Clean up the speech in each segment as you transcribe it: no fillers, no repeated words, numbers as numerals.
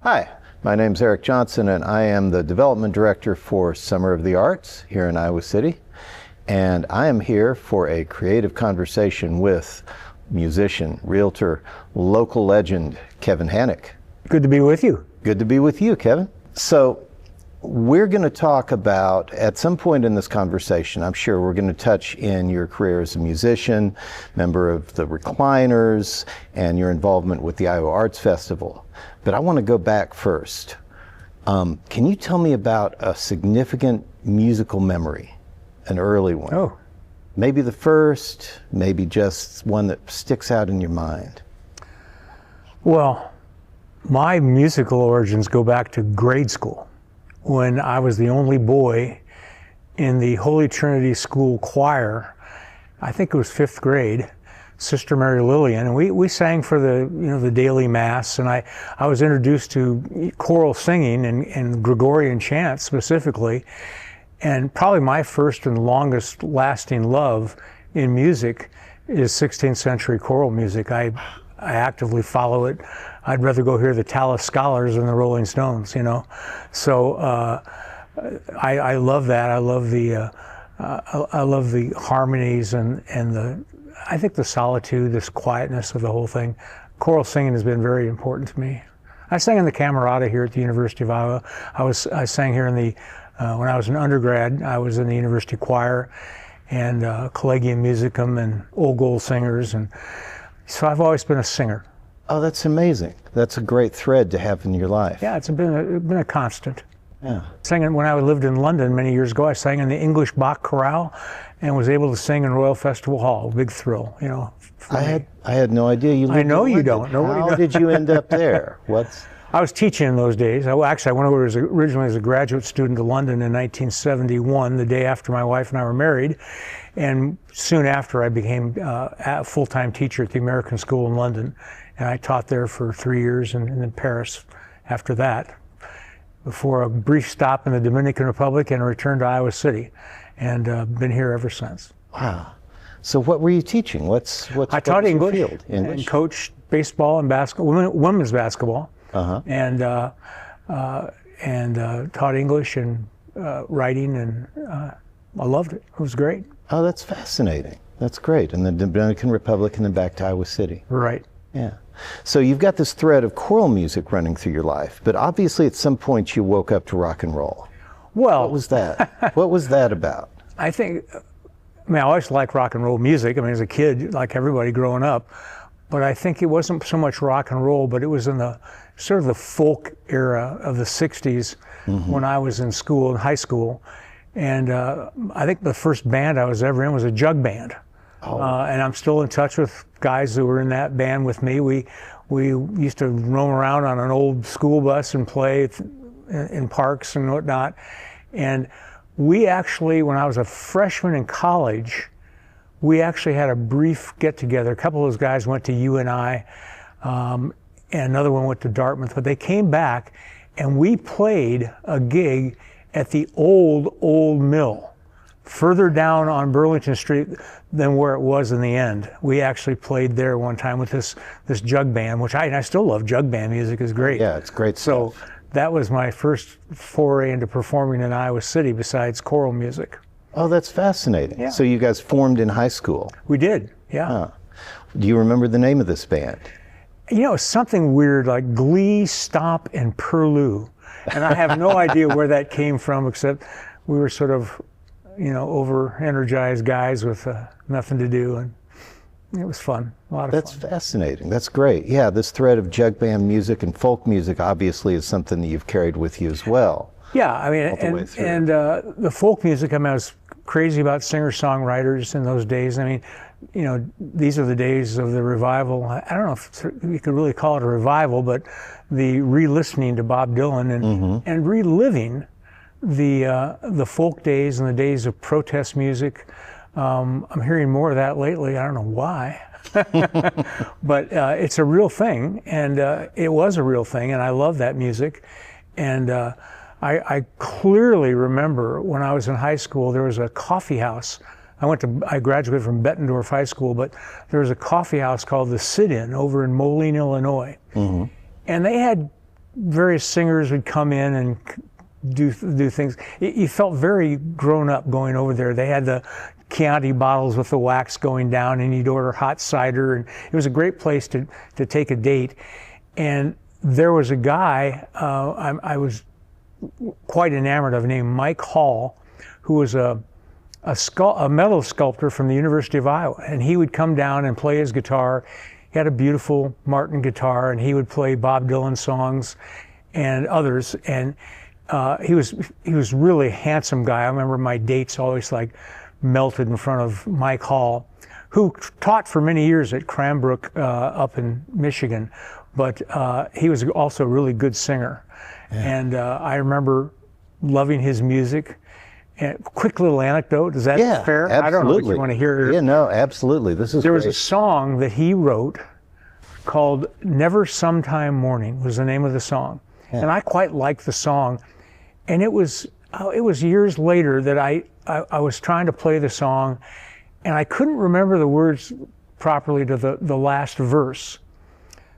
Hi, my name's Eric Johnson, and I am the Development Director for Summer of the Arts here in Iowa City. And I am here for a creative conversation with musician, realtor, local legend, Kevin Hanick. Good to be with you. Good to be with you, Kevin. So we're going to talk about, at some point in this conversation, I'm sure we're going to touch in your career as a musician, member of the Recliners, and your involvement with the Iowa Arts Festival. But I want to go back first. Can you tell me about a significant musical memory, an early one? Oh. Maybe the first, maybe just one that sticks out in your mind. Well, my musical origins go back to grade school, when I was the only boy in the Holy Trinity School choir. I think it was 5th grade, Sister Mary Lillian, and we sang for the daily mass, and I was introduced to choral singing and Gregorian chant specifically, and probably my first and longest lasting love in music is 16th century choral music. I actively follow it. I'd rather go hear the Tallis Scholars than the Rolling Stones, So I love that. I love the harmonies and I think the solitude, this quietness of the whole thing. Choral singing has been very important to me. I sang in the Camerata here at the University of Iowa. I sang here in the when I was an undergrad. I was in the university choir and Collegium Musicum and Old Gold Singers, and so I've always been a singer. Oh, that's amazing. That's a great thread to have in your life. Yeah, it's been a constant. Yeah. Singing when I lived in London many years ago, I sang in the English Bach Chorale and was able to sing in Royal Festival Hall. Big thrill, I had no idea you lived in know you London. don't. Nobody How knows. did you end up there? I was teaching in those days. I went over originally as a graduate student to London in 1971, the day after my wife and I were married. And soon after, I became a full-time teacher at the American School in London. And I taught there for 3 years and in Paris after that, before a brief stop in the Dominican Republic and a return to Iowa City. And been here ever since. Wow. So what were you teaching? I taught English, field? English and coached baseball and basketball, women's basketball. And taught English and writing, and I loved it. It was great. Oh, that's fascinating. That's great. And the Dominican Republic and then back to Iowa City. Right. Yeah. So you've got this thread of choral music running through your life, but obviously at some point you woke up to rock and roll. Well, what was that? What was that about? I always liked rock and roll music. As a kid, like everybody growing up, but I think it wasn't so much rock and roll, but it was in the sort of the folk era of the 60s when I was in high school. And I think the first band I was ever in was a jug band. Oh. And I'm still in touch with guys who were in that band with me. We used to roam around on an old school bus and play in parks and whatnot. And we actually, when I was a freshman in college, we actually had a brief get-together. A couple of those guys went to UNI, and another one went to Dartmouth, but they came back and we played a gig at the old mill, further down on Burlington Street than where it was in the end. We actually played there one time with this jug band, which I still love. Jug band music is great. Yeah, it's great stuff. So that was my first foray into performing in Iowa City besides choral music. Oh, that's fascinating. Yeah. So you guys formed in high school. We did, yeah. Huh. Do you remember the name of this band? Something weird like Glee, Stomp, and Perlou. And I have no idea where that came from, except we were sort of, over-energized guys with nothing to do, and it was fun, a lot of fun. That's fascinating. That's great. Yeah, this thread of jug band music and folk music obviously is something that you've carried with you as well. Yeah, and the folk music, I was crazy about singer-songwriters in those days. These are the days of the revival. I don't know if you could really call it a revival, but the re-listening to Bob Dylan and reliving the folk days and the days of protest music. I'm hearing more of that lately. I don't know why. But it's a real thing, and it was a real thing, and I love that music. And I clearly remember when I was in high school, there was a coffee house. I graduated from Bettendorf High School, but there was a coffee house called the Sit-In over in Moline, Illinois. And they had various singers would come in and do things. You felt very grown up going over there. They had the Chianti bottles with the wax going down, and you'd order hot cider, and it was a great place to take a date. And there was a guy I was quite enamored of named Mike Hall, who was a metal sculptor from the University of Iowa, and he would come down and play his guitar. He had a beautiful Martin guitar, and he would play Bob Dylan songs and others. And he was really a handsome guy. I remember my dates always like melted in front of Mike Hall, who taught for many years at Cranbrook up in Michigan, but he was also a really good singer. Yeah. And I remember loving his music. And quick little anecdote, is that fair? Absolutely. I don't know if you want to hear it. Yeah, no, absolutely. There was a song that he wrote called Never Sometime Morning was the name of the song. Yeah. And I quite liked the song. And it was years later that I was trying to play the song, and I couldn't remember the words properly to the last verse.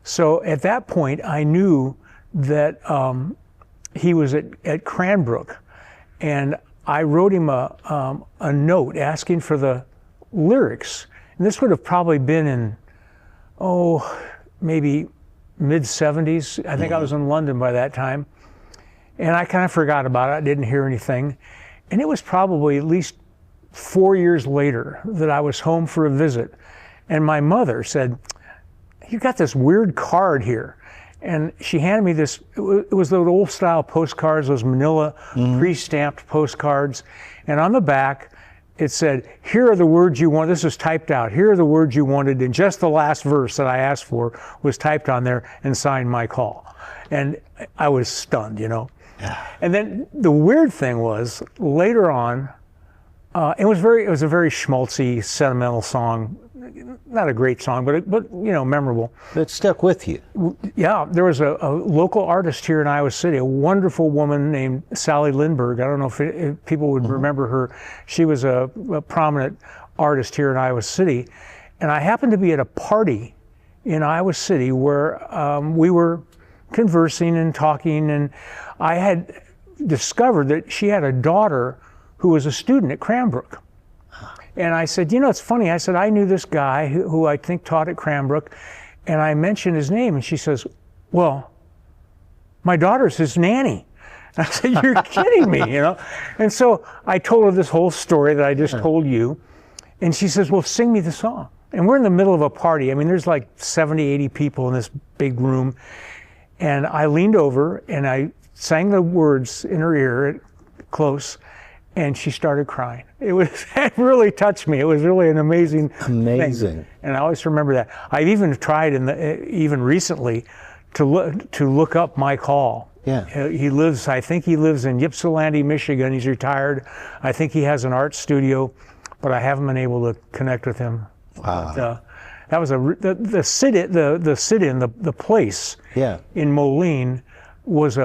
So at that point, I knew that he was at Cranbrook, and I wrote him a note asking for the lyrics. And this would have probably been in, maybe mid-70s. I think I was in London by that time. And I kind of forgot about it. I didn't hear anything. And it was probably at least 4 years later that I was home for a visit. And my mother said, "You got this weird card here." And she handed me this, it was those old style postcards, those manila pre-stamped postcards. And on the back, it said, "Here are the words you want." This was typed out. "Here are the words you wanted." And just the last verse that I asked for was typed on there and signed Mike Hall. And I was stunned, you know. And then the weird thing was, later on, it was a very schmaltzy, sentimental song. Not a great song, but you know, memorable. It stuck with you. Yeah, there was a local artist here in Iowa City, a wonderful woman named Sally Lindbergh. I don't know if people would remember her. She was a prominent artist here in Iowa City. And I happened to be at a party in Iowa City where we were conversing and talking, and I had discovered that she had a daughter who was a student at Cranbrook. And I said, "You know, it's funny." I said, "I knew this guy who I think taught at Cranbrook," and I mentioned his name, and she says, "Well, my daughter's his nanny." And I said, "You're kidding me," you know? And so I told her this whole story that I just told you, and she says, "Well, sing me the song." And we're in the middle of a party. I mean, there's like 70, 80 people in this big room. And I leaned over and I sang the words in her ear close, and she started crying. It really touched me. It was really an amazing thing. And I always remember that. I've even tried even recently to look up Mike Hall. Yeah. I think he lives in Ypsilanti, Michigan. He's retired. I think he has an art studio, but I haven't been able to connect with him. Wow. But, that was the sit-in, the place in Moline was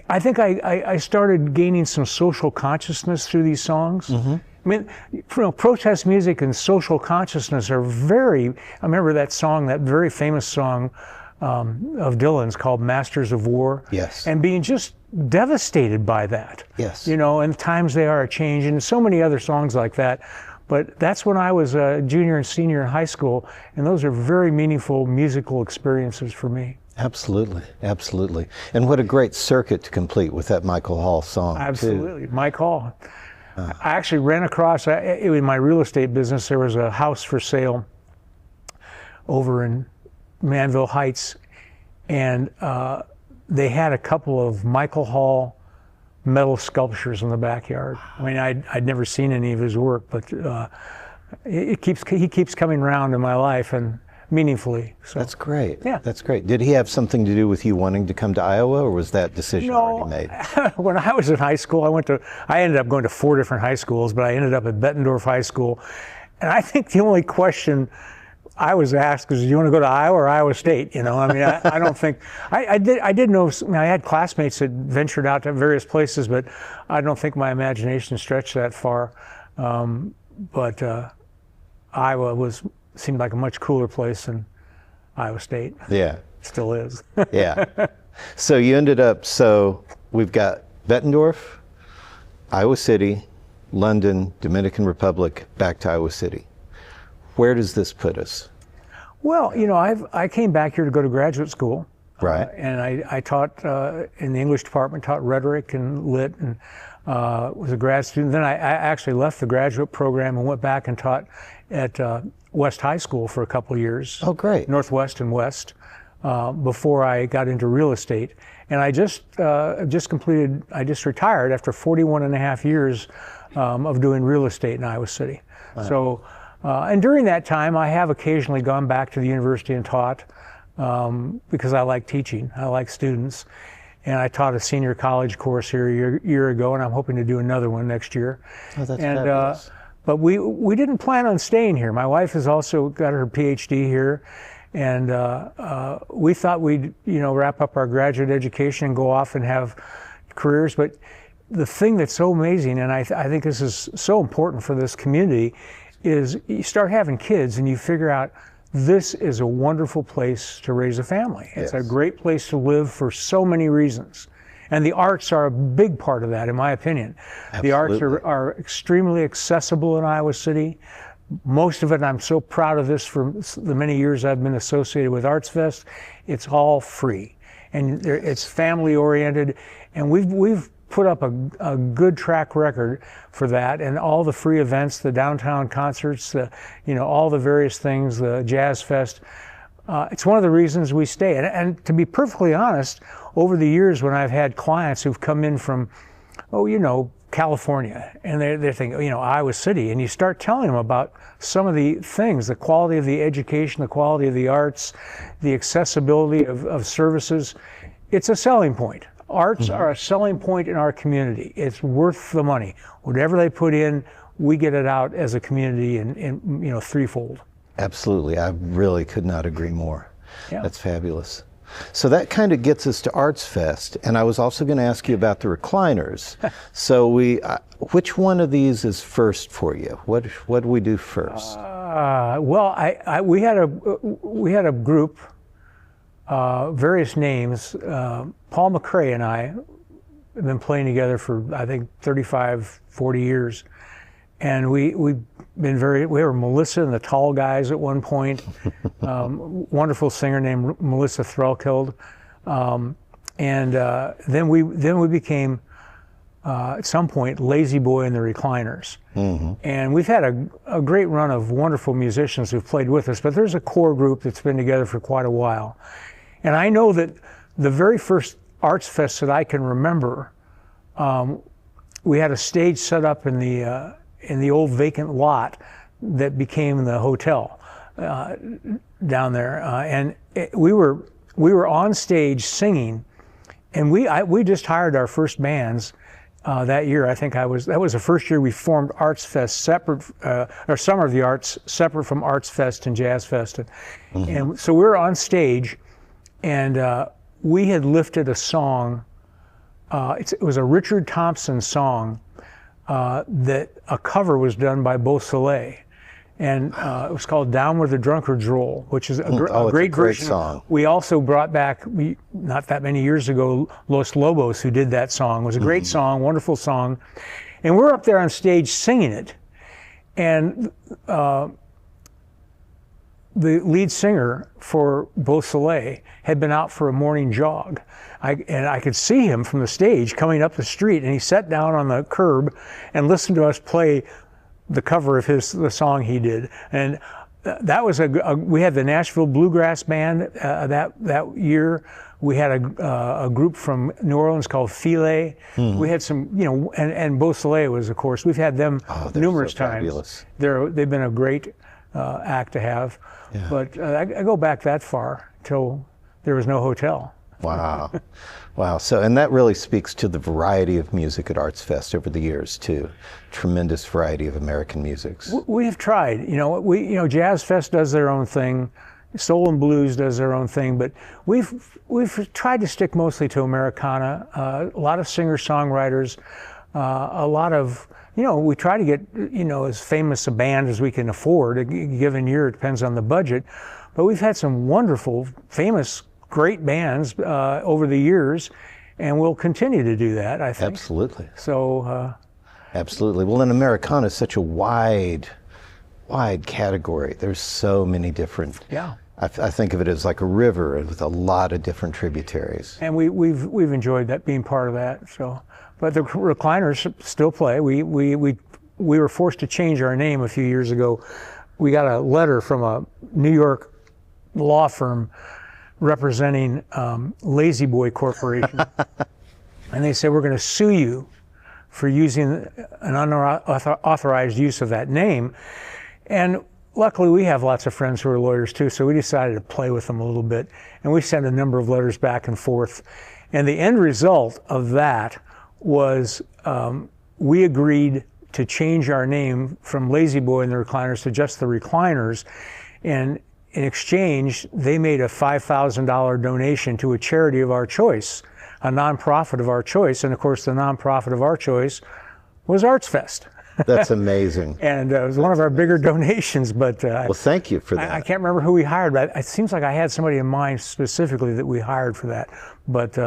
I think I started gaining some social consciousness through these songs. I mean, protest music and social consciousness are I remember that song, that very famous song of Dylan's called Masters of War. Yes. And being just devastated by that. Yes. You know, and times they are changing, and so many other songs like that. But that's when I was a junior and senior in high school, and those are very meaningful musical experiences for me. Absolutely, absolutely. And what a great circuit to complete with that Michael Hall song. Absolutely, Mike Hall. I actually ran across, in my real estate business, there was a house for sale over in Manville Heights, and they had a couple of Michael Hall metal sculptures in the backyard. I mean, I'd never seen any of his work, but he keeps coming around in my life, and meaningfully. So. That's great. Yeah. That's great. Did he have something to do with you wanting to come to Iowa, or was that decision already made? When I was in high school, I ended up going to 4 different high schools, but I ended up at Bettendorf High School. And I think the only question I was asked was, "Do you want to go to Iowa or Iowa State?" You know, I mean, I don't think, I did know, I had classmates that ventured out to various places, but I don't think my imagination stretched that far. But Iowa seemed like a much cooler place than Iowa State. Yeah. Still is. Yeah. So you ended up, so we've got Bettendorf, Iowa City, London, Dominican Republic, back to Iowa City. Where does this put us? Well, you know, I came back here to go to graduate school. Right. And I taught in the English department, taught rhetoric and lit, and was a grad student. Then I actually left the graduate program and went back and taught at West High School for a couple of years. Oh, great. Northwest and West, before I got into real estate. And I just retired after 41 and a half years of doing real estate in Iowa City. Wow. So, and during that time, I have occasionally gone back to the university and taught because I like teaching. I like students. And I taught a senior college course here a year ago, and I'm hoping to do another one next year. Oh, that's fabulous. But we didn't plan on staying here. My wife has also got her PhD here, and we thought we'd wrap up our graduate education and go off and have careers. But the thing that's so amazing, and I think this is so important for this community, is you start having kids and you figure out this is a wonderful place to raise a family. It's a great place to live for so many reasons. And the arts are a big part of that, in my opinion. Absolutely. The arts are extremely accessible in Iowa City. Most of it, I'm so proud of this for the many years I've been associated with Arts Fest, it's all free. And it's family oriented. And we've put up a good track record for that, and all the free events, the downtown concerts, all the various things, the Jazz Fest. It's one of the reasons we stay. And to be perfectly honest, over the years when I've had clients who've come in from, California, and they're thinking, Iowa City, and you start telling them about some of the things, the quality of the education, the quality of the arts, the accessibility of services, it's a selling point. Arts are a selling point in our community. It's worth the money. Whatever they put in, we get it out as a community in threefold. Absolutely. I really could not agree more. Yeah. That's fabulous. So that kind of gets us to Arts Fest, and I was also going to ask you about the recliners. So which one of these is first for you? What do we do first? Well, we had a group, various names. Paul McCrae and I have been playing together for I think 35, 40 years, and we were Melissa and the Tall Guys at one point. Wonderful singer named Melissa Threlkeld, and then we became at some point Lazy Boy and the Recliners. Mm-hmm. And we've had a great run of wonderful musicians who've played with us, but there's a core group that's been together for quite a while. And I know that the very first Arts Fest that I can remember, we had a stage set up in the old vacant lot that became the hotel down there, and we were on stage singing, and we just hired our first bands that year. I think that was the first year we formed Arts Fest separate, or Summer of the Arts separate from Arts Fest and Jazz Fest, and so we were on stage, and we had lifted a song. It was a Richard Thompson song. That a cover was done by Beau Soleil, and it was called "Down Where the Drunkards Roll," which is a great version. Song. We also brought back, not that many years ago, Los Lobos, who did that song. It was a great song, wonderful song, and we're up there on stage singing it, and the lead singer for Beau Soleil had been out for a morning jog. I could see him from the stage coming up the street, and he sat down on the curb and listened to us play the cover of the song he did. And that was we had the Nashville Bluegrass Band that year. We had a group from New Orleans called Filet. We had some, and Beau Soleil was, of course, we've had them numerous times. Fabulous. They've been a great act to have. Yeah. But I go back that far till there was no hotel. Wow. Wow. So, and that really speaks to the variety of music at Arts Fest over the years too. Tremendous variety of American musics. We have tried, Jazz Fest does their own thing, Soul and Blues does their own thing, but we've tried to stick mostly to Americana, a lot of singer-songwriters, a lot of, we try to get, as famous a band as we can afford. A given year, it depends on the budget, but we've had some wonderful, famous great bands over the years, and we'll continue to do that, I think. Absolutely. So. Absolutely. Well, and Americana is such a wide category. There's so many different. Yeah. I think of it as like a river with a lot of different tributaries. And we've enjoyed that, being part of that. So, but the Recliners still play. We were forced to change our name a few years ago. We got a letter from a New York law firm representing Lazy Boy Corporation, and they said, we're going to sue you for using an unauthorized use of that name. And luckily we have lots of friends who are lawyers too, so we decided to play with them a little bit, and we sent a number of letters back and forth. And the end result of that was we agreed to change our name from Lazy Boy and the Recliners to just the Recliners, and in exchange they made a $5,000 donation to a charity of our choice, a nonprofit of our choice. And of course the nonprofit of our choice was Arts Fest. That's amazing. And it was one of our bigger donations, but well, thank you for that. I can't remember who we hired, but it seems like I had somebody in mind specifically that we hired for that. But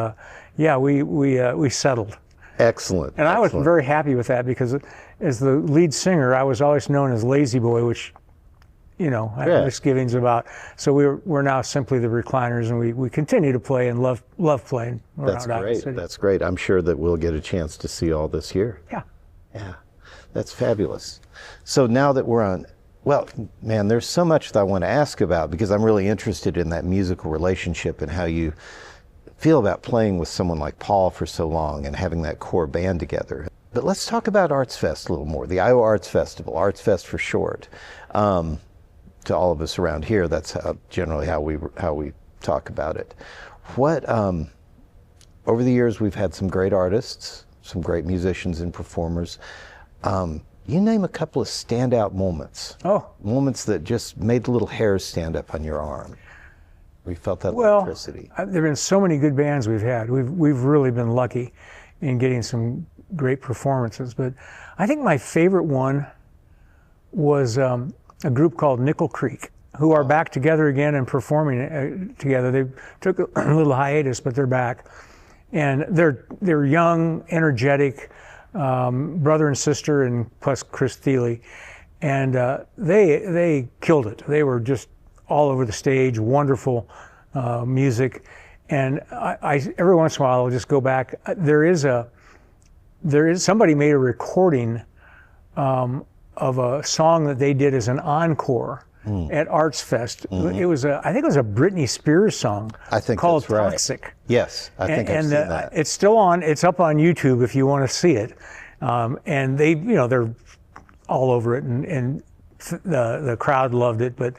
yeah, we settled. Excellent. And I was very happy with that, because as the lead singer, I was always known as Lazy Boy, which, you know, I have misgivings about. So we're now simply the Recliners, and we continue to play and love playing around That's Iowa great. City. That's great. I'm sure that we'll get a chance to see all this here. Yeah. Yeah. That's fabulous. So now that we're on, well, man, there's so much that I want to ask about, because I'm really interested in that musical relationship and how you feel about playing with someone like Paul for so long and having that core band together. But let's talk about Arts Fest a little more, the Iowa Arts Festival, Arts Fest for short. To all of us around here, that's generally how we talk about it. What over the years we've had some great artists, some great musicians and performers. You name a couple of standout moments. Oh, moments that just made the little hairs stand up on your arm. We felt that electricity. There've been so many good bands we've had. We've really been lucky in getting some great performances. But I think my favorite one was a group called Nickel Creek, who are back together again and performing together. They took a little hiatus, but they're back. And they're young, energetic, brother and sister, and plus Chris Thiele. And they killed it. They were just all over the stage, wonderful music. And I every once in a while I'll just go back. Somebody made a recording of a song that they did as an encore at Arts Fest. Mm-hmm. It was I think it was a Britney Spears song. I think called that's right. Toxic. Yes, I think I've seen that. It's still on. It's up on YouTube if you want to see it. And they, they're all over it, and the crowd loved it. But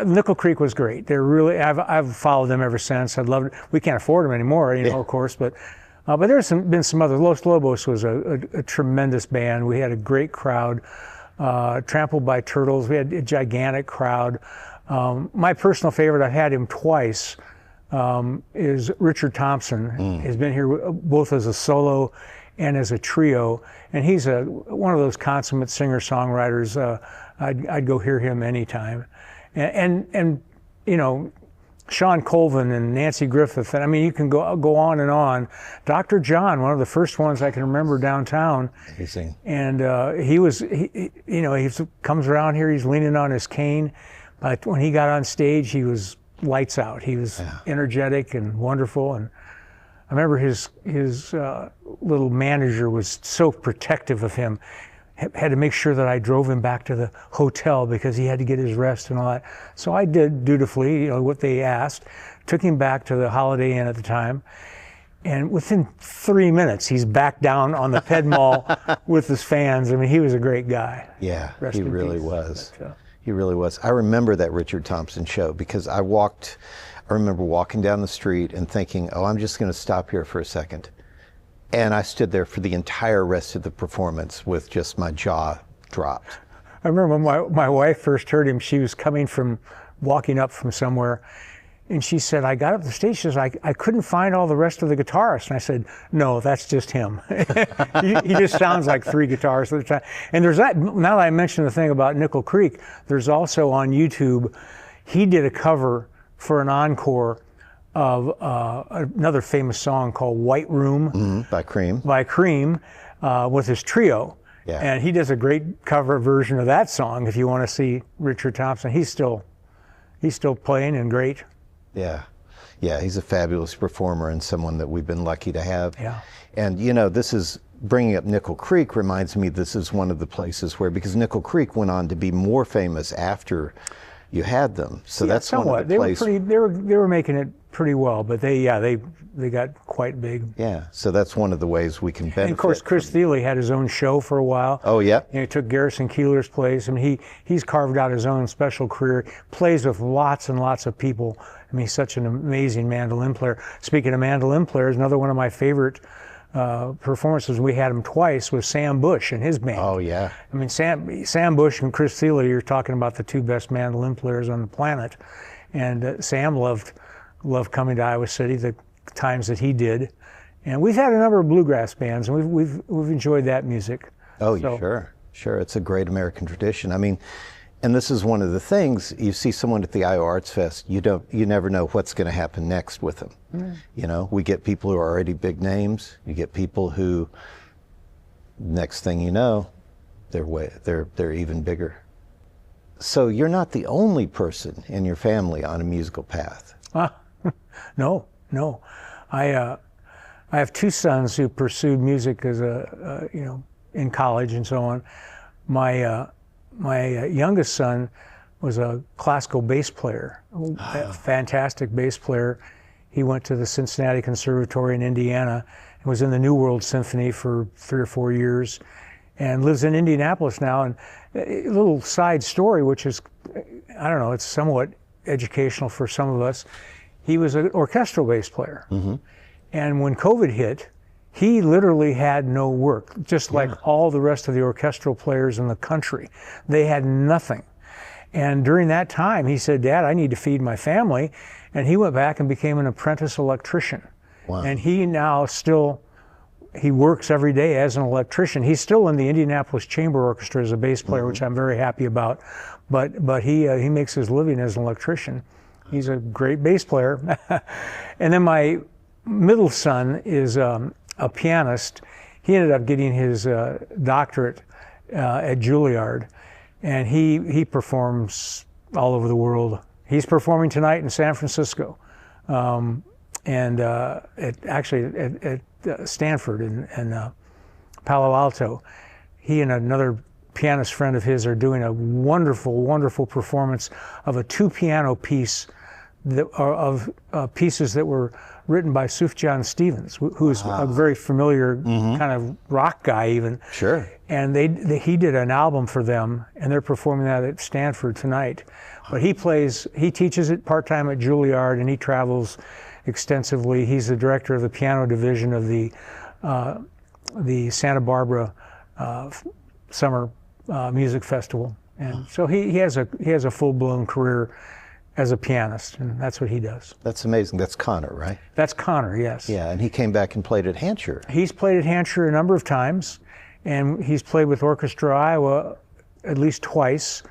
Nickel Creek was great. They're really. I've followed them ever since. I loved it. We can't afford them anymore, of course, but. But there's been some other. Los Lobos was a tremendous band. We had a great crowd. Trampled by Turtles, we had a gigantic crowd. My personal favorite, I've had him twice, is Richard Thompson. He's been here both as a solo and as a trio, and he's one of those consummate singer-songwriters. I'd go hear him anytime. And Sean Colvin and Nancy Griffith, and I mean, you can go on and on. Dr. John, one of the first ones I can remember downtown. Amazing. And he comes around here, he's leaning on his cane. But when he got on stage, he was lights out. He was energetic and wonderful. And I remember his little manager was so protective of him. Had to make sure that I drove him back to the hotel because he had to get his rest and all that. So I did dutifully, what they asked. Took him back to the Holiday Inn at the time, and within 3 minutes, he's back down on the Ped Mall with his fans. I mean, he was a great guy. Yeah, he really was. But, he really was. I remember that Richard Thompson show because I remember walking down the street and thinking, I'm just going to stop here for a second. And I stood there for the entire rest of the performance with just my jaw dropped. I remember when my wife first heard him, she was walking up from somewhere, and she said, I got up the stage, she says, I couldn't find all the rest of the guitarists. And I said, no, that's just him. he just sounds like 3 guitarists at the time. And there's that, now that I mentioned the thing about Nickel Creek, there's also on YouTube, he did a cover for an encore of another famous song called White Room by Cream. With his trio. Yeah. And he does a great cover version of that song. If you want to see Richard Thompson, he's still playing and great. Yeah. Yeah, he's a fabulous performer and someone that we've been lucky to have. Yeah. And you know, this is bringing up Nickel Creek reminds me this is one of the places where, because Nickel Creek went on to be more famous after you had them. So yeah, that's somewhat. one of the places. They were making it pretty well, but they got quite big. Yeah, so that's one of the ways we can benefit. And of course, Chris Thiele had his own show for a while. Oh yeah. And he took Garrison Keillor's place. I mean, he's carved out his own special career. Plays with lots and lots of people. I mean, he's such an amazing mandolin player. Speaking of mandolin players, another one of my favorite performances, we had him twice, was Sam Bush and his band. Oh yeah. I mean, Sam Bush and Chris Thiele, you're talking about the two best mandolin players on the planet. And Sam loved coming to Iowa City the times that he did. And we've had a number of bluegrass bands, and we've enjoyed that music. Oh, sure. It's a great American tradition. I mean, and this is one of the things, you see someone at the Iowa Arts Fest, you never know what's going to happen next with them. Mm. You know, we get people who are already big names. You get people who, next thing you know, they're even bigger. So you're not the only person in your family on a musical path. No. I have two sons who pursued music as in college and so on. My youngest son was a classical bass player, a fantastic bass player. He went to the Cincinnati Conservatory in Indiana and was in the New World Symphony for 3 or 4 years and lives in Indianapolis now. And a little side story, which is, I don't know, it's somewhat educational for some of us. He was an orchestral bass player. Mm-hmm. And when COVID hit, he literally had no work, just like all the rest of the orchestral players in the country. They had nothing. And during that time, he said, "Dad, I need to feed my family." And he went back and became an apprentice electrician. Wow. And he now he works every day as an electrician. He's still in the Indianapolis Chamber Orchestra as a bass player, which I'm very happy about. But he makes his living as an electrician. He's a great bass player. And then my middle son is a pianist. He ended up getting his doctorate at Juilliard, and he performs all over the world. He's performing tonight in San Francisco, and at Stanford and Palo Alto. He and another pianist friend of his are doing a wonderful, wonderful performance of a 2-piano piece of pieces that were written by Sufjan Stevens, who is a very familiar kind of rock guy even. Sure. And he did an album for them, and they're performing that at Stanford tonight. But he teaches it part-time at Juilliard, and he travels extensively. He's the director of the piano division of the Santa Barbara Summer Music Festival. And so he has a full-blown career as a pianist, and that's what he does. That's amazing. That's Connor, right? That's Connor, yes. Yeah, and he came back and played at Hansher. He's played at Hansher a number of times, and he's played with Orchestra Iowa at least twice.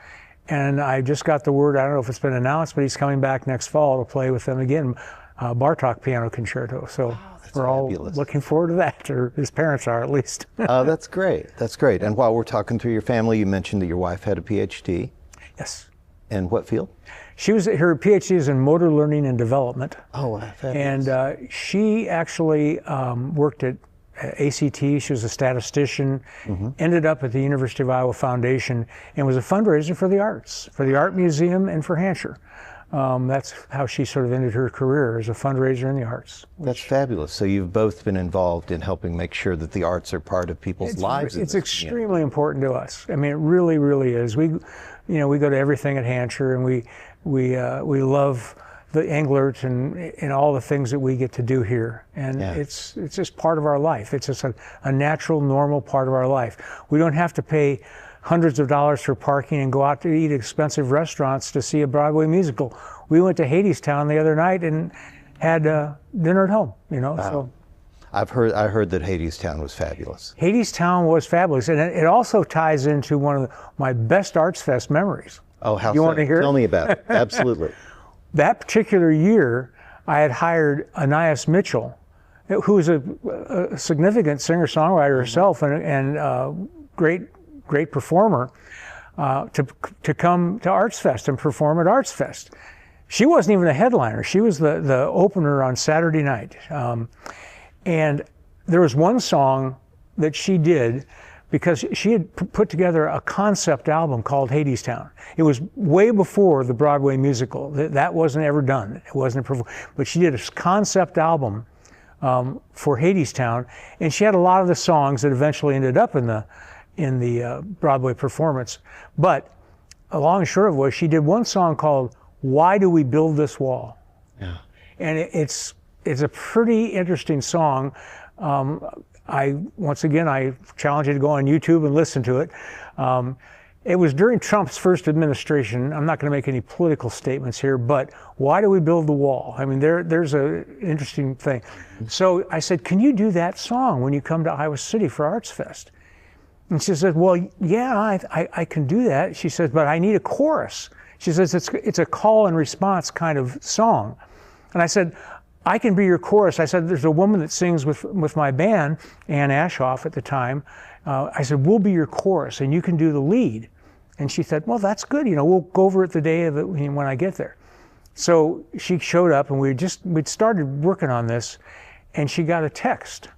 And I just got the word, I don't know if it's been announced, but he's coming back next fall to play with them again, Bartók Piano Concerto. So we're all looking forward to that, or his parents are at least. Oh, that's great. That's great. And while we're talking through your family, you mentioned that your wife had a PhD. Yes. In what field? Her PhD is in motor learning and development. Oh, fabulous. And she actually worked at ACT. She was a statistician, ended up at the University of Iowa Foundation, and was a fundraiser for the arts, for the Art Museum and for Hansher. That's how she sort of ended her career, as a fundraiser in the arts. That's fabulous. So you've both been involved in helping make sure that the arts are part of people's lives. It's extremely important to us. I mean, it really, really is. We go to everything at Hansher, and we love the Englert and all the things that we get to do here. And it's just part of our life. It's just a natural, normal part of our life. We don't have to pay hundreds of dollars for parking and go out to eat expensive restaurants to see a Broadway musical. We went to Hadestown the other night and had dinner at home, so. I heard that Hadestown was fabulous. Hadestown was fabulous, and it also ties into one of my best Arts Fest memories. Oh, how you want to hear? Tell me about it. Absolutely. That particular year, I had hired Anais Mitchell, who was a significant singer-songwriter herself and great performer, to come to Arts Fest and perform at Arts Fest. She wasn't even a headliner. She was the opener on Saturday night. And there was one song that she did because she had put together a concept album called Hadestown. It was way before the Broadway musical. That wasn't ever done. It wasn't, but she did a concept album for Hadestown, and she had a lot of the songs that eventually ended up in the Broadway performance. But a long and short of it was, she did one song called "Why Do We Build This Wall?" Yeah. And it's a pretty interesting song. Once again, I challenge you to go on YouTube and listen to it. It was during Trump's first administration. I'm not going to make any political statements here, but why do we build the wall? I mean, there's an interesting thing. So I said, can you do that song when you come to Iowa City for Arts Fest? And she said, well, yeah, I can do that. She says, but I need a chorus. She says, it's a call and response kind of song. And I said, I can be your chorus. I said, there's a woman that sings with my band, Ann Ashoff at the time. I said, we'll be your chorus and you can do the lead. And she said, well, that's good. We'll go over it the day of it when I get there. So she showed up and we'd started working on this, and she got a text.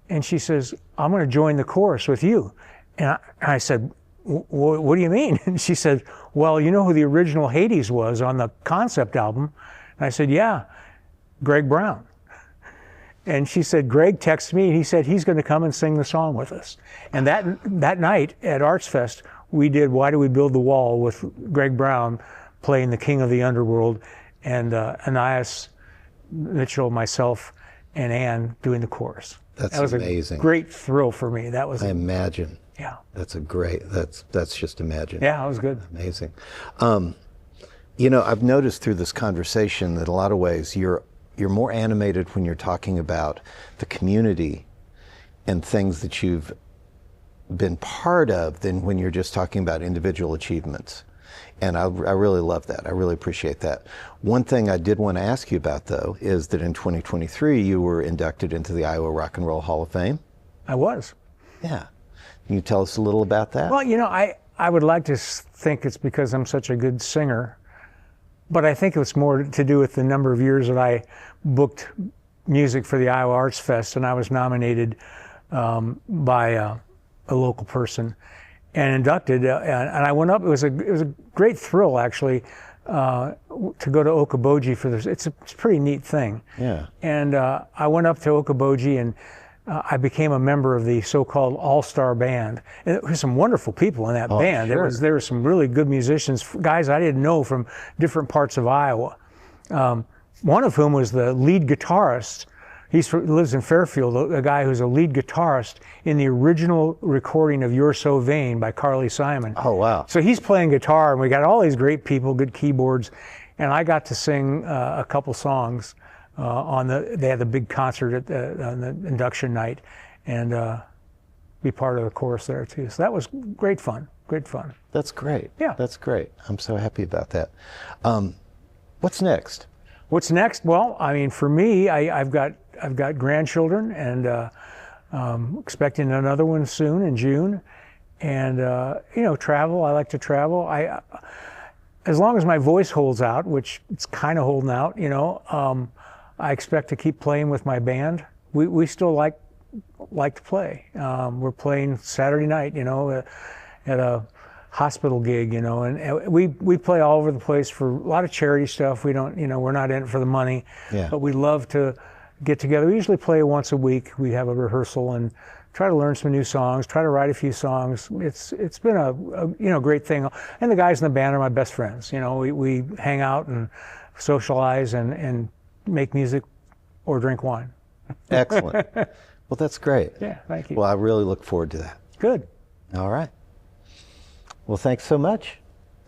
And she says, I'm going to join the chorus with you. And I said, what do you mean? And she said, well, you know who the original Hades was on the concept album? And I said, yeah, Greg Brown. And she said, Greg texted me and he said he's going to come and sing the song with us. And that night at Arts Fest, we did Why Do We Build the Wall with Greg Brown playing the King of the Underworld, and Anais Mitchell, myself, and Ann doing the chorus. That was amazing. A great thrill for me. That was. I imagine. Yeah. That's just imagine. Yeah, it was good. Amazing. I've noticed through this conversation that in a lot of ways you're more animated when you're talking about the community and things that you've been part of than when you're just talking about individual achievements. And I really love that. I really appreciate that. One thing I did want to ask you about, though, is that in 2023 you were inducted into the Iowa Rock and Roll Hall of Fame. I was. Yeah. Can you tell us a little about that? Well, I would like to think it's because I'm such a good singer, but I think it's more to do with the number of years that I booked music for the Iowa Arts Fest, and I was nominated by a local person and inducted, and I went up. It was a great thrill, actually, to go to Okoboji for this. It's a pretty neat thing. Yeah. And I went up to Okoboji, and I became a member of the so-called all-star band. And there were some wonderful people in that band. Sure. There were some really good musicians, guys I didn't know from different parts of Iowa. One of whom was the lead guitarist. He lives in Fairfield, a guy who's a lead guitarist in the original recording of You're So Vain by Carly Simon. Oh, wow. So he's playing guitar, and we got all these great people, good keyboards, and I got to sing a couple songs they had the big concert on the induction night, and be part of the chorus there too. So that was great fun, great fun. That's great. Yeah. That's great. I'm so happy about that. What's next? What's next? Well, I mean, for me, I've got grandchildren, and expecting another one soon in June, and travel. I like to travel. As long as my voice holds out, which it's kind of holding out, I expect to keep playing with my band. We still like to play. We're playing Saturday night, at a hospital gig, and we play all over the place for a lot of charity stuff. We don't, we're not in it for the money, but we love to get together. We usually play once a week. We have a rehearsal and try to learn some new songs, try to write a few songs. It's been a great thing. And the guys in the band are my best friends. We hang out and socialize and make music or drink wine. Excellent. Well, that's great. Yeah, thank you. Well, I really look forward to that. Good. All right. Well, thanks so much.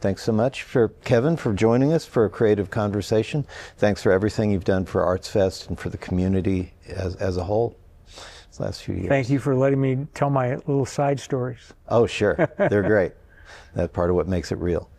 Thanks so much for Kevin for joining us for a creative conversation. Thanks for everything you've done for Arts Fest and for the community as a whole these last few years. Thank you for letting me tell my little side stories. Oh, sure. They're great. That's part of what makes it real.